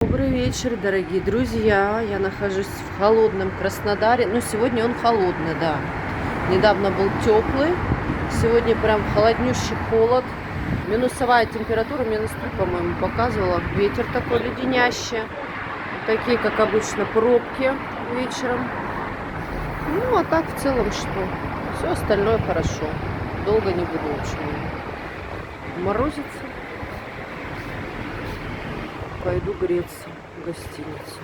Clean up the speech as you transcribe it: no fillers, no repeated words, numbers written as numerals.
Добрый вечер, дорогие друзья. Я нахожусь в холодном Краснодаре. Ну, сегодня он холодный, да. Недавно был теплый. Сегодня прям холоднющий холод. Минусовая температура, минус 3, по-моему, показывала. Ветер такой леденящий. Такие, как обычно, пробки вечером. Ну, а так в целом что? Все остальное хорошо. Долго не буду, в общем, морозиться. Пойду греться в гостиницу.